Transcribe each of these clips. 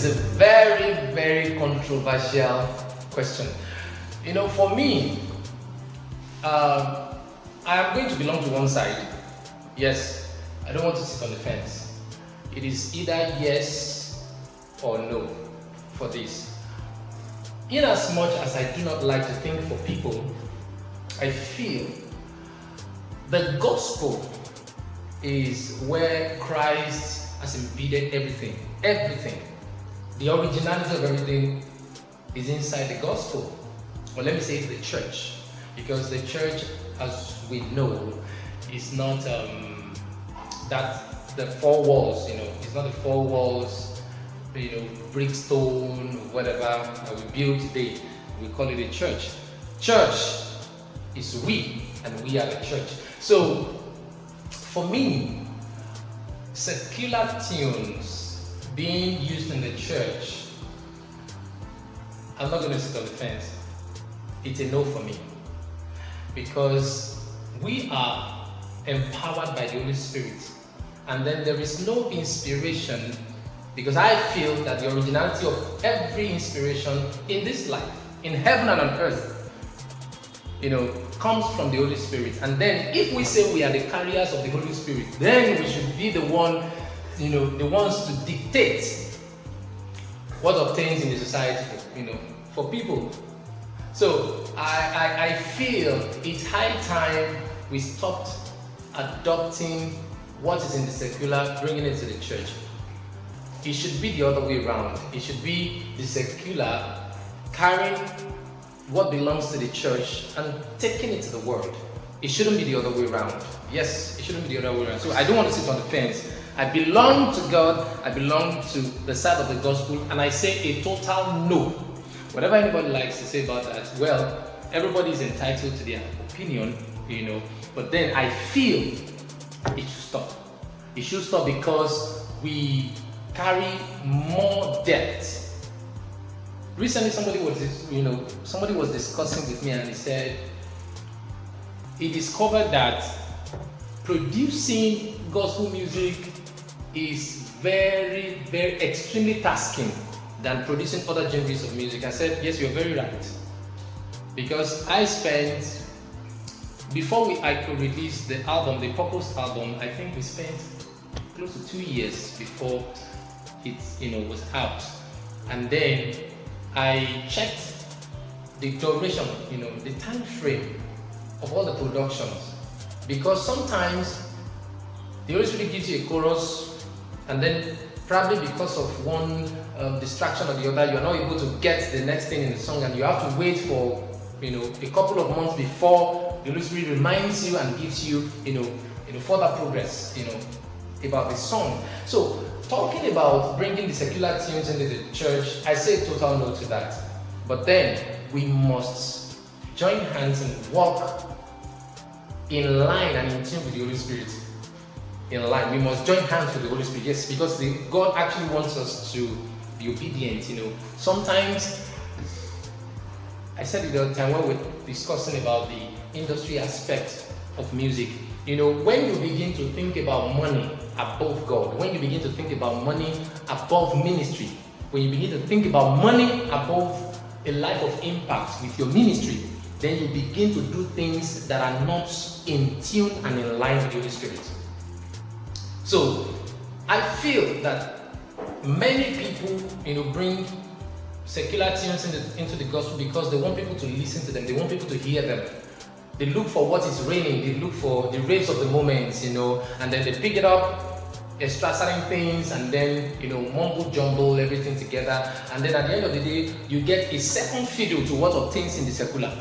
is a very, very controversial question. For me, I am going to belong to one side. Yes, I don't want to sit on the fence. It is either yes or no for this. In as much as I do not like to think for people, I feel the gospel is where Christ has embedded everything. Everything. The originality of everything is inside the gospel. Or let me say the church. Because the church, as we know, is not that the four walls, it's not the four walls, brick, stone, whatever that we build today. We call it a church. Church is we, and we are the church. So, for me, secular tunes being used in the church, I'm not going to sit on the fence. It's a no for me. Because we are empowered by the Holy Spirit. And then there is no inspiration, because I feel that the originality of every inspiration in this life, in heaven and on earth, comes from the Holy Spirit. And then if we say we are the carriers of the Holy Spirit, then we should be the the ones to dictate what obtains in the society, for people. So I feel it's high time we stopped adopting what is in the secular, bringing it to the church. It should be the other way around. It should be the secular carrying what belongs to the church and taking it to the world. It shouldn't be the other way around. Yes, it shouldn't be the other way around. So I don't want to sit on the fence. I belong to God. I belong to the side of the gospel, and I say a total no. Whatever anybody likes to say about that, well, everybody is entitled to their opinion, but then I feel it should stop. It should stop because we carry more depth. Recently, somebody was discussing with me, and he said he discovered that producing gospel music is very, very extremely tasking than producing other genres of music. I said, yes, you're very right. Because I spent, before I could release the album, the Purpose album, I think we spent close to 2 years before it was out. And then I checked the duration, the time frame of all the productions. Because sometimes the Holy Spirit gives you a chorus, and then probably because of one distraction or the other, you're not able to get the next thing in the song, and you have to wait for a couple of months before the Holy Spirit reminds you and gives you further progress about the song. So talking about bringing the secular tunes into the church, I say total no to that. But then we must join hands and walk in line and in tune with the Holy Spirit. In line, we must join hands with the Holy Spirit. Yes, because God actually wants us to be obedient. Sometimes I said it the other time when we were discussing about the industry aspect of music. When you begin to think about money above God, when you begin to think about money above ministry, when you begin to think about money above a life of impact with your ministry, then you begin to do things that are not in tune and in line with the Holy Spirit. So I feel that many people, bring secular tunes into the gospel because they want people to listen to them, they want people to hear them. They look for what is reigning, they look for the raves of the moment, and then they pick it up, extract certain things, and then, mumble jumble everything together, and then at the end of the day, you get a second fiddle to what obtains in the secular.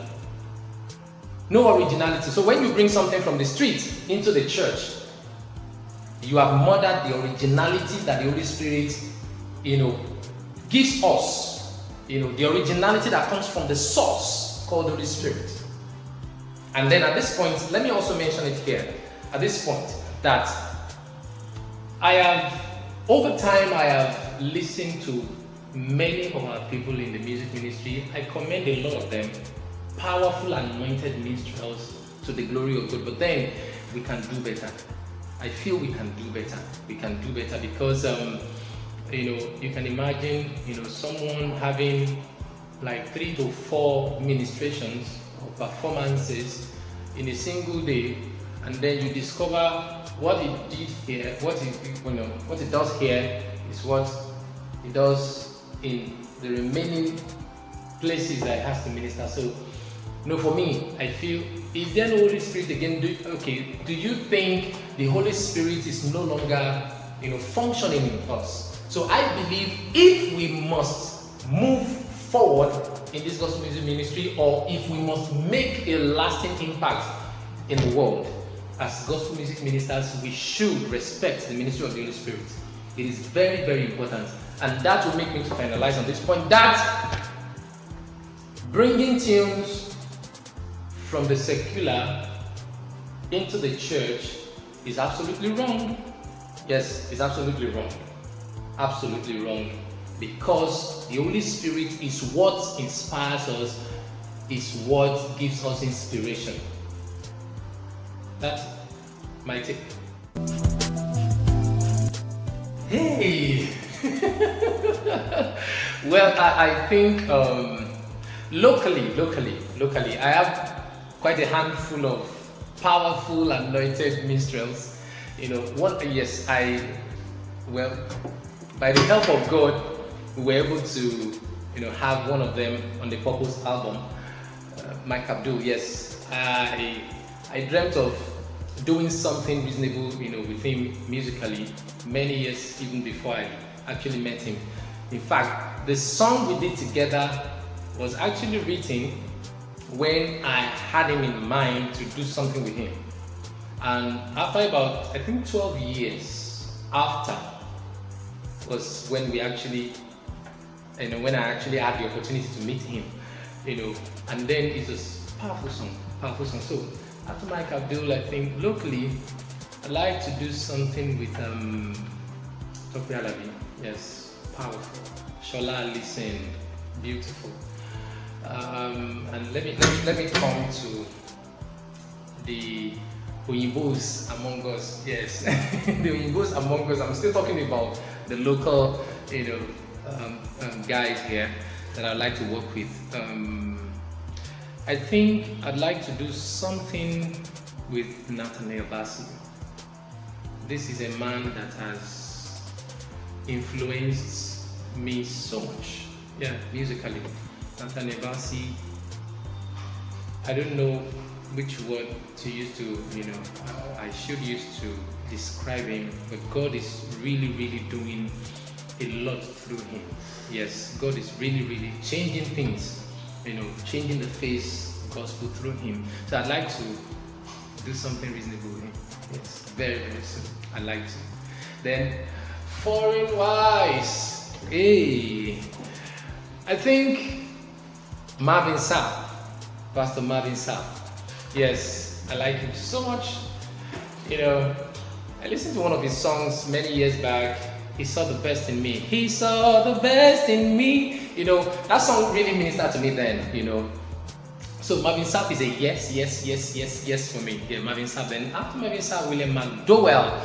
No originality. So when you bring something from the street into the church, you have murdered the originality that the Holy Spirit, gives us. The originality that comes from the source called the Holy Spirit. And then at this point, let me also mention it here. At this point, that over time, I have listened to many of our people in the music ministry. I commend a lot of them, powerful and anointed minstrels to the glory of God. But then we can do better. I feel we can do better. We can do better because You can imagine, someone having like 3 to 4 ministrations or performances in a single day, and then you discover what it did here, what it does here is what it does in the remaining places that it has to minister. So, for me, I feel, is there no Holy Spirit again? Do you think the Holy Spirit is no longer, functioning in us? So I believe if we must move forward in this gospel music ministry, or if we must make a lasting impact in the world, as gospel music ministers, we should respect the ministry of the Holy Spirit. It is very, very important. And that will make me to finalize on this point, that bringing tunes from the secular into the church is absolutely wrong. Yes, it's absolutely wrong. Absolutely wrong. Because the Holy Spirit is what inspires us, is what gives us inspiration. That's my take. Hey! Well, I think locally, I have quite a handful of powerful, anointed minstrels. By the help of God, we were able to, have one of them on the Purpose album, Mike Abdul. Yes, I dreamt of doing something reasonable, with him musically many years even before I actually met him. In fact, the song we did together was actually written when I had him in mind to do something with him. And after about, I think 12 years after, was when we actually, when I actually had the opportunity to meet him, and then it's a powerful song. So after Mike Abdul, I think locally, I'd like to do something with Topi Alabi. Yes, powerful. Shola Listen, beautiful. And let me come to the Oyinbos among us. Yes, the Oyinbos among us. I'm still talking about the local, guys here that I'd like to work with. I think I'd like to do something with Nathaniel Bassey. This is a man that has influenced me so much, musically. Nathaniel Bassey, I don't know which word to use to, I should use to describe him, but God is really, really doing a lot through him. Yes, God is really, really changing things, changing the face of gospel through him. So I'd like to do something reasonable with him. Yes, very, very soon. I'd like to. Then, foreign wise, I think Marvin Sapp, Pastor Marvin Sapp. Yes, I like him so much. I listened to one of his songs many years back. He saw the best in me. He saw the best in me. That song really ministered to me then, So Marvin Sapp is a yes for me. Yeah, Marvin Sapp. Then after Marvin Sapp, William McDowell.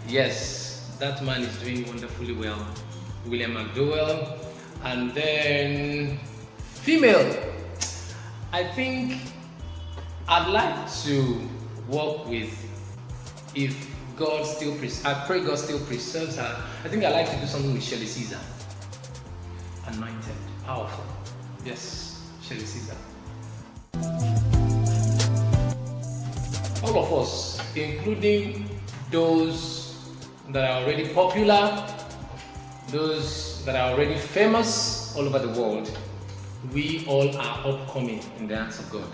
Yes, that man is doing wonderfully well. William McDowell. And then female. I think I'd like to work with, if God still, I pray God still preserves her. I think I'd like to do something with Shelley Caesar. Anointed, powerful. Yes, Shelley Caesar. All of us, including those that are already popular, those that are already famous all over the world, we all are upcoming in the hands of God.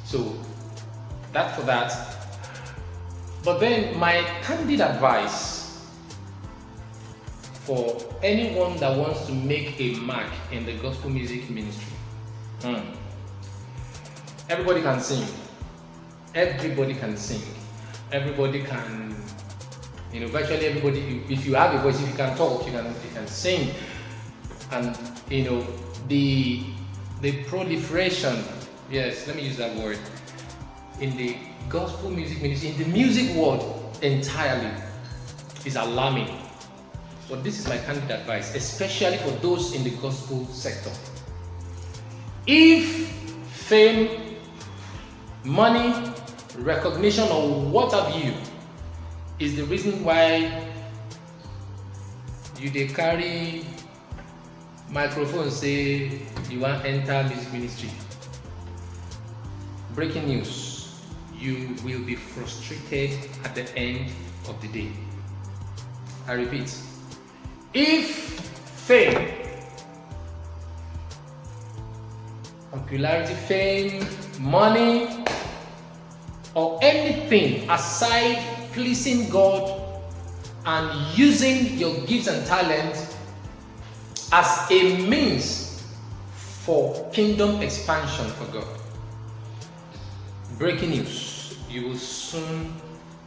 So, that for that. But then my candid advice for anyone that wants to make a mark in the gospel music ministry. Everybody can sing. Everybody can sing. Everybody can, virtually everybody, if you have a voice, if you can talk, you can sing. And, the proliferation, yes, let me use that word, in the gospel music ministry, in the music world entirely, is alarming. But this is my candid advice, especially for those in the gospel sector. If fame, money, recognition, or what have you is the reason why you dey carry microphone say you want enter music ministry, breaking news, you will be frustrated at the end of the day. I repeat, if fame, popularity, fame, money, or anything aside pleasing God and using your gifts and talents as a means for kingdom expansion for God, breaking news, you will soon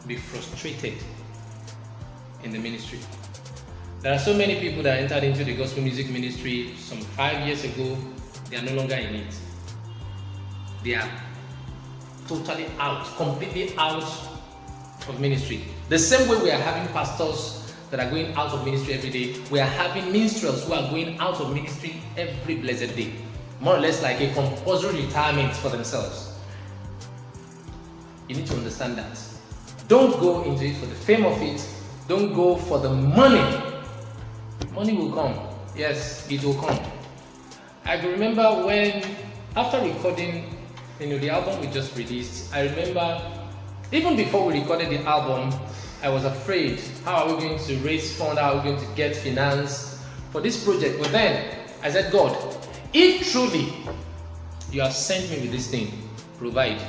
be frustrated in the ministry. There are so many people that entered into the gospel music ministry some 5 years ago. They are no longer in it. They are totally out, completely out of ministry. The same way we are having pastors that are going out of ministry every day, we are having minstrels who are going out of ministry every blessed day. More or less like a compulsory retirement for themselves. You need to understand that. Don't go into it for the fame of it. Don't go for the money. Money will come. Yes, it will come. I remember when, after recording, the album we just released, I remember even before we recorded the album, I was afraid, how are we going to raise funds, how are we going to get finance for this project? But then I said, God, if truly you have sent me with this thing, provide.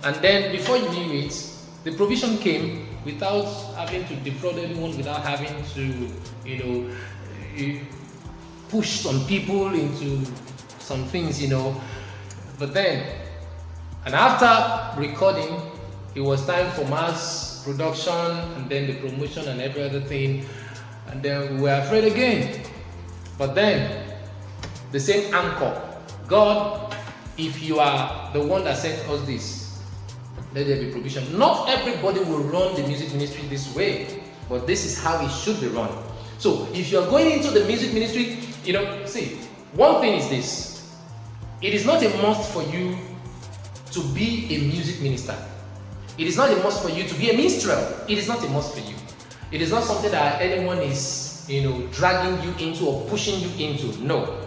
And then before you knew it, the provision came without having to defraud anyone, without having to, push some people into some things, But then, and after recording, it was time for mass production and then the promotion and every other thing. And then we were afraid again. But then, the same anchor, God, if you are the one that sent us this, let there be provision. Not everybody will run the music ministry this way, but this is how it should be run. So if you are going into the music ministry, see, one thing is this. It is not a must for you to be a music minister. It is not a must for you to be a minstrel. It is not a must for you. It is not something that anyone is, dragging you into or pushing you into. No.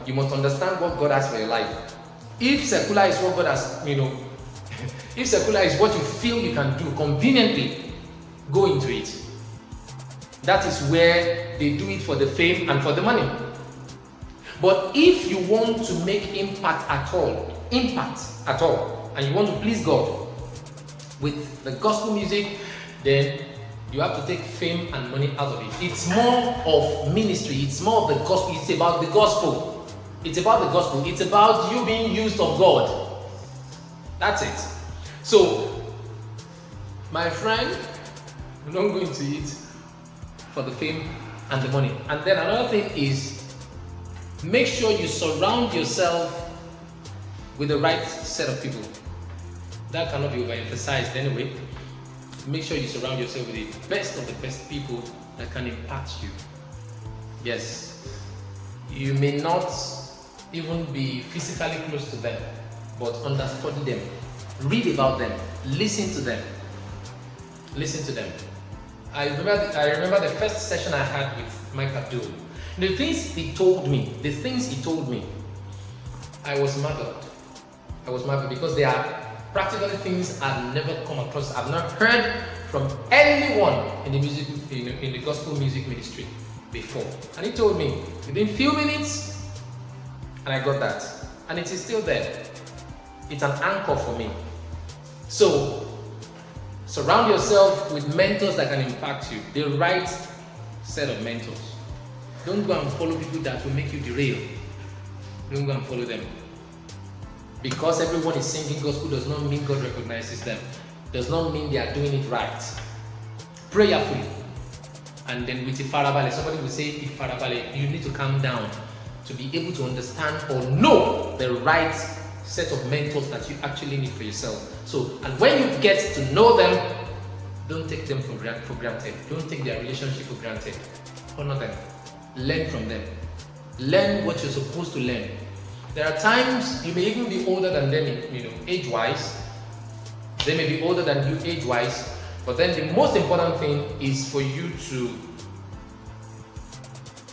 You must understand what God has for your life. If secular is what God has, if secular is what you feel you can do conveniently, go into it. That is where they do it for the fame and for the money. But if you want to make impact at all, and you want to please God with the gospel music, then you have to take fame and money out of it. It's more of ministry. It's more of the gospel. It's about the gospel. It's about the gospel. It's about you being used of God. That's it. So, my friend, don't go into it for the fame and the money. And then another thing is, make sure you surround yourself with the right set of people. That cannot be overemphasized anyway. Make sure you surround yourself with the best of the best people that can impact you. Yes, you may not even be physically close to them, but understudy them, read about them, listen to them. I remember the first session I had with Mike Abdul. The things he told me, I was marveled because they are practically things I've never come across. I've not heard from anyone in the gospel music ministry before. And he told me within few minutes, and I got that. And it is still there. It's an anchor for me. So surround yourself with mentors that can impact you. The right set of mentors. Don't go and follow people that will make you derail. Don't go and follow them. Because everyone is singing gospel does not mean God recognizes them. Does not mean they are doing it right. Prayerfully. And then with Ifarabale, somebody will say, Ifarabale, you need to calm down to be able to understand or know the right set of mentors that you actually need for yourself. So, and when you get to know them, Don't take them for granted. Don't take their relationship for granted. Honor them. Learn from them. Learn what you're supposed to learn. There are times you may even be older than them, age-wise. They may be older than you age-wise. But then the most important thing is for you to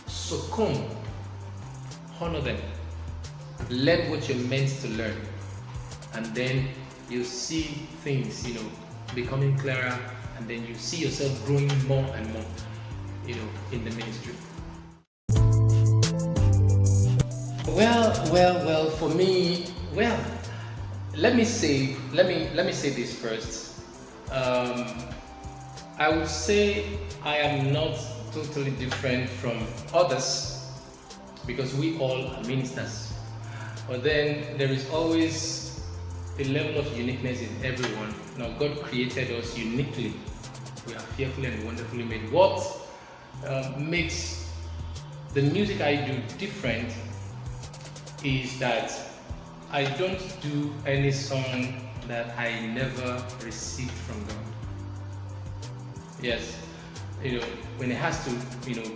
succumb. Honor them. Learn what you're meant to learn. And then you see things, becoming clearer, and then you see yourself growing more and more, in the ministry. Well, for me, let me say this first. I would say I am not totally different from others because we all are ministers. But then there is always a level of uniqueness in everyone. Now God created us uniquely. We are fearfully and wonderfully made. What makes the music I do different is that I don't do any song that I never received from God. Yes, when it has to,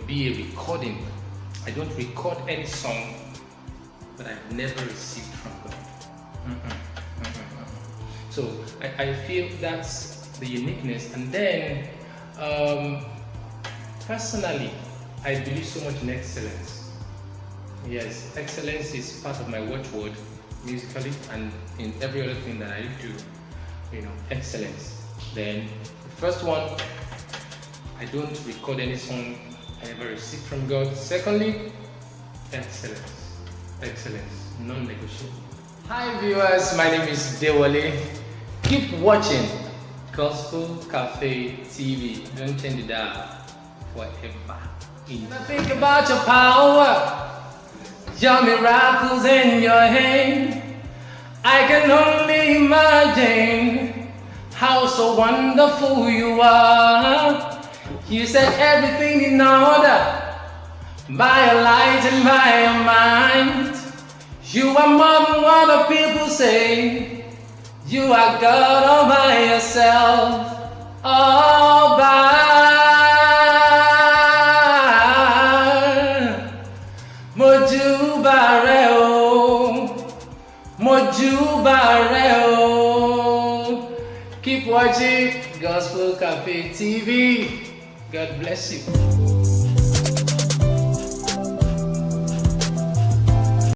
be a recording, I don't record any song that I've never received from God. So I feel that's the uniqueness. And then, personally, I believe so much in excellence. Yes, excellence is part of my watchword musically and in every other thing that I do. Excellence. Then the first one, I don't record any song I ever received from God. Secondly, excellence. Excellence, non-negotiable. Hi viewers, my name is ADEWOLE. Keep watching Gospel Cafe TV. Don't change the dial forever. I think about your power, your miracles in your hand. I can only imagine how so wonderful you are. You set everything in order by your light and by your mind. You are more than what the people say. You are God all by yourself, all by. Moju bareo. Keep watching Gospel Cafe TV. God bless you.